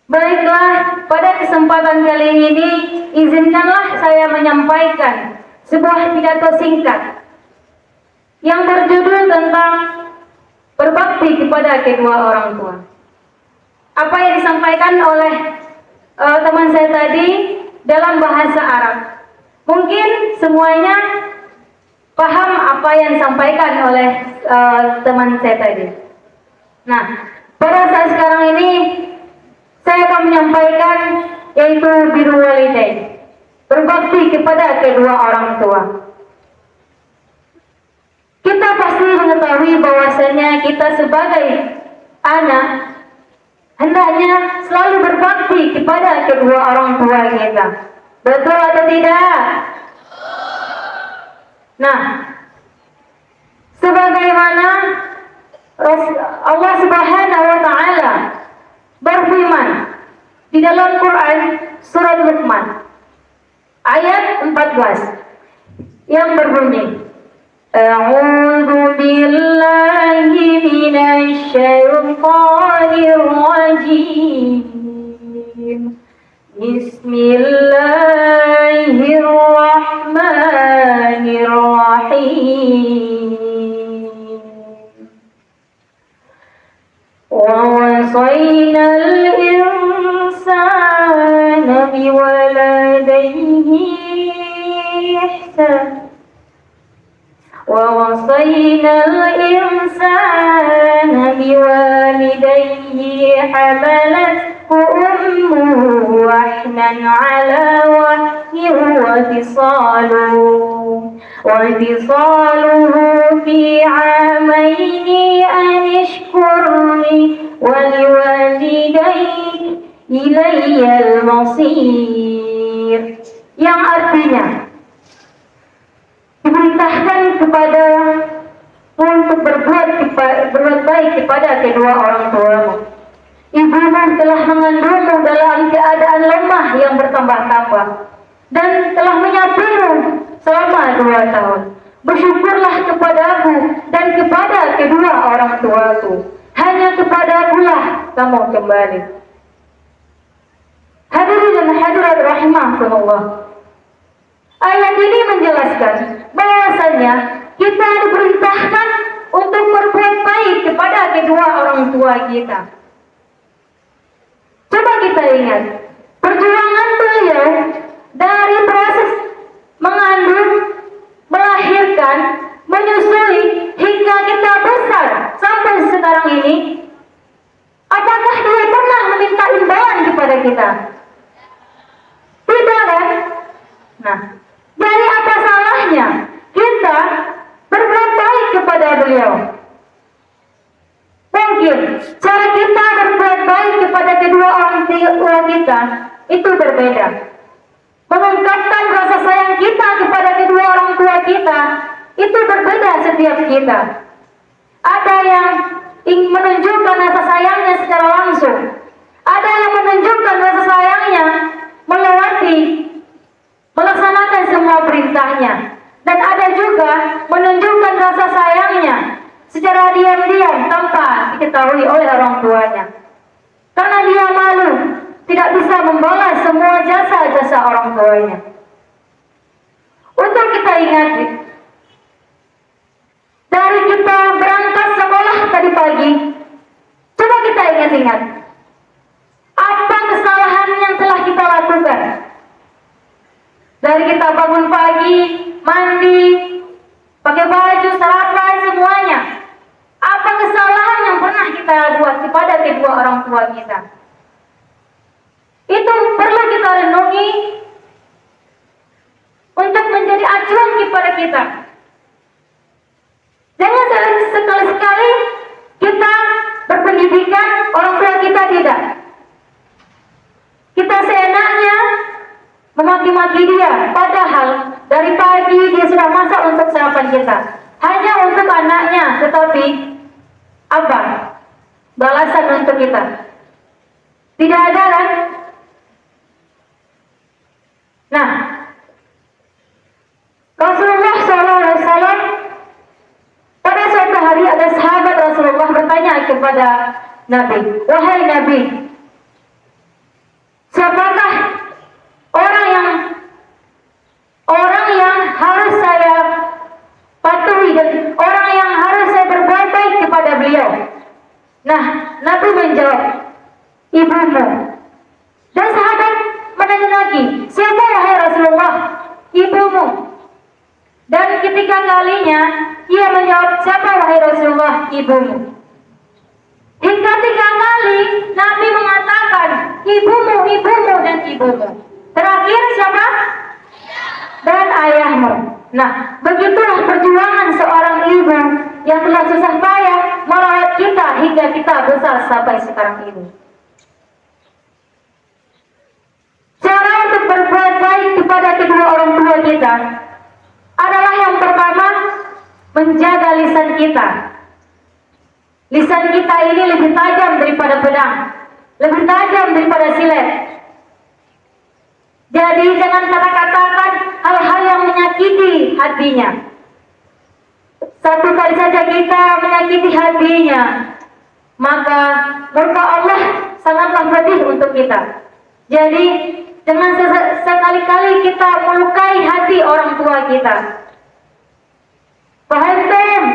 Baiklah, pada kesempatan kali ini izinkanlah saya menyampaikan sebuah pidato singkat yang berjudul tentang berbakti kepada kedua orang tua. Apa yang disampaikan oleh teman saya tadi dalam bahasa Arab. Mungkin semuanya paham apa yang disampaikan oleh teman saya tadi. Nah, pada saat sekarang ini saya akan menyampaikan yaitu birrul walidain, berbakti kepada kedua orang tua. Kita pasti mengetahui bahwasanya kita sebagai anak hendaknya selalu berbakti kepada kedua orang tua kita. Betul atau tidak? Nah, sebagaimana Allah Subhanahu wa taala berfirman di dalam Quran surat Luqman ayat 14 yang berbunyi, A'udzu billahi minasy syaithanir rajim. Bismillahirrahmanirrahim. ووصينا الإنسان بولديه إحسانا ووصينا الإنسان بوالديه حملته أمه وحنا على وحن وفصاله في عامين أن اشكر لي ولوالديك إلي المصير, yang artinya diperintahkan kepada untuk berbuat baik kepada kedua orang tuamu. Ibumu telah mengandungmu dalam keadaan lemah yang bertambah-tambah dan telah menyapihmu selama 2 tahun. Bersyukurlah kepadaku dan kepada kedua orang tuaku. Hanya kepadakulah kamu kembali. Hadirin dan hadirat rahimakumullah. Ayat ini menjelaskan bahwasanya kita diperintahkan untuk berbuat baik kepada kedua orang tua kita. Coba kita ingat perjuangan beliau dari proses mengandung, melahirkan, menyusui hingga kita besar sampai sekarang ini. Apakah dia pernah meminta imbalan kepada kita? Tidak kan? Nah, jadi apa salahnya kita berbuat baik kepada beliau? Mungkin cara kita berbuat baik kepada kedua orang tua kita itu berbeda. Mengungkapkan rasa sayang kita kepada kedua orang tua kita itu berbeda setiap kita. Ada yang ingin menunjukkan rasa sayangnya secara langsung, ada yang menunjukkan rasa sayangnya melewati melaksanakan semua perintahnya, dan ada juga menunjukkan rasa sayangnya secara diam-diam tanpa diketahui oleh orang tuanya, karena dia malu tidak bisa membalas semua jasa-jasa orang tuanya. Untuk kita ingat, dari kita berangkat sekolah tadi pagi, coba kita ingat-ingat apa kesalahan yang telah kita lakukan. Dari kita bangun pagi, mandi, pakai baju, sarapan, semuanya. Apa kesalahan yang pernah kita buat kepada kedua orang tua kita? Itu perlu kita renungi untuk menjadi acuan kepada kita. Jangan sekali-sekali kita berpendidikan, orang tua kita tidak. Kita seenaknya memaki-maki dia, padahal dari pagi dia sudah masak untuk sarapan kita, hanya untuk anaknya, tetapi apa balasan untuk kita? Tidak ada kan? Nah, Rasulullah SAW pada suatu hari ada sahabat Rasulullah bertanya kepada Nabi, wahai Nabi, Siapakah orang yang harus saya patuhi dan orang yang harus saya berbuat baik kepada beliau? Nah, Nabi menjawab, ibumu. Dan sahabat menanya lagi, siapa wahai Rasulullah? Ibumu. Dan ketika kalinya ia menjawab, siapa wahai Rasulullah? Ibumu. Hingga 3 kali Nabi mengatakan ibumu, ibumu, dan ibumu. Terakhir siapa? Dan ayahmu. Nah, begitulah perjuangan seorang ibu yang telah susah payah merawat kita hingga kita besar sampai sekarang ini. Cara untuk berbuat baik kepada kedua orang tua kita adalah yang pertama, menjaga lisan kita. Lisan kita ini lebih tajam daripada pedang, lebih tajam daripada silet. Jadi jangan kata-katakan hal-hal yang menyakiti hatinya. Satu kali saja kita menyakiti hatinya, maka murka Allah sangatlah pedih untuk kita. Jadi jangan sekali-kali kita melukai hati orang tua kita. Paham tem?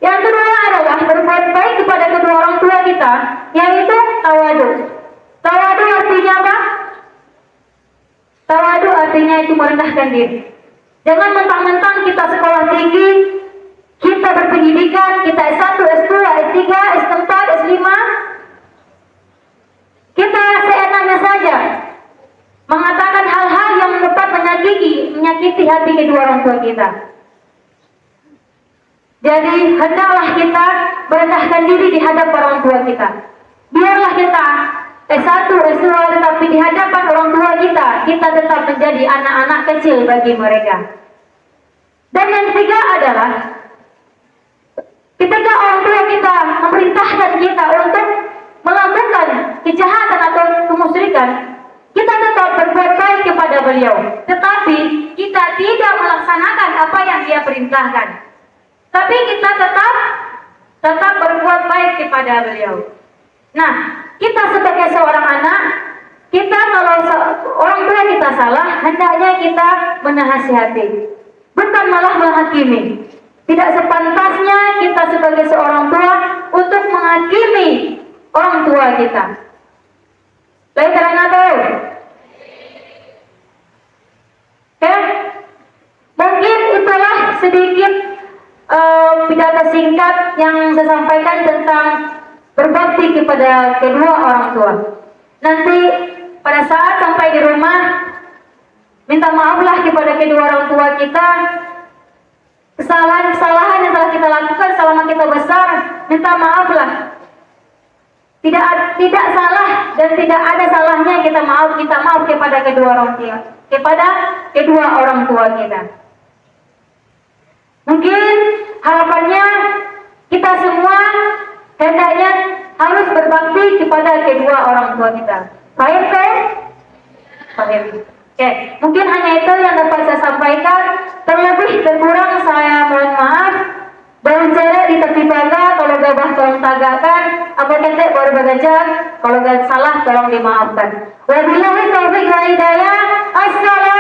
Yang kedua adalah berbuat baik kepada kedua orang tua kita, yaitu tawadu. Tawadu artinya apa? Tawadu artinya itu merendahkan diri. Jangan mentang-mentang kita sekolah tinggi, kita berpendidikan, kita S1, S2, S3, S4, S5, kita seenaknya saja mengatakan hal-hal yang dapat menyakiti hati kedua orang tua kita. Jadi hendaklah kita merendahkan diri di hadapan orang tua kita. Biarlah kita S1, S2, tetapi di hadapan orang tua kita tetap menjadi anak-anak kecil bagi mereka. Dan yang ketiga adalah ketika orang tua kita memerintahkan kita untuk melakukan kejahatan atau kemusyrikan, kita tetap berbuat baik kepada beliau, tetapi kita tidak melaksanakan apa yang dia perintahkan, tapi kita tetap berbuat baik kepada beliau. Nah, kita sebagai seorang anak, kita kalau orang tua kita salah, hendaknya kita menasihati, bukan malah menghakimi. Tidak sepantasnya kita sebagai seorang tua untuk menghakimi orang tua kita. Lain karena tahu? Mungkin itulah sedikit pidato singkat yang saya sampaikan tentang berbakti kepada kedua orang tua. Nanti pada saat sampai di rumah, minta maaflah kepada kedua orang tua kita. Kesalahan-kesalahan yang telah kita lakukan selama kita besar, minta maaflah. Tidak salah dan tidak ada salahnya kita maaf kepada kedua orang tua kita. Mungkin harapannya kita semua hendaknya harus berbakti kepada kedua orang tua kita. Paham kan? Paham. Oke, mungkin hanya itu yang dapat saya sampaikan. Terlebih terkurang saya mohon maaf. Daun cere di tepi bangga, kalau gabah tolong tagakan, apa ketek baru bagajak, kalau gak salah tolong dimaafkan. Wabillahi taufiq wa hidayah. Assalamualaikum.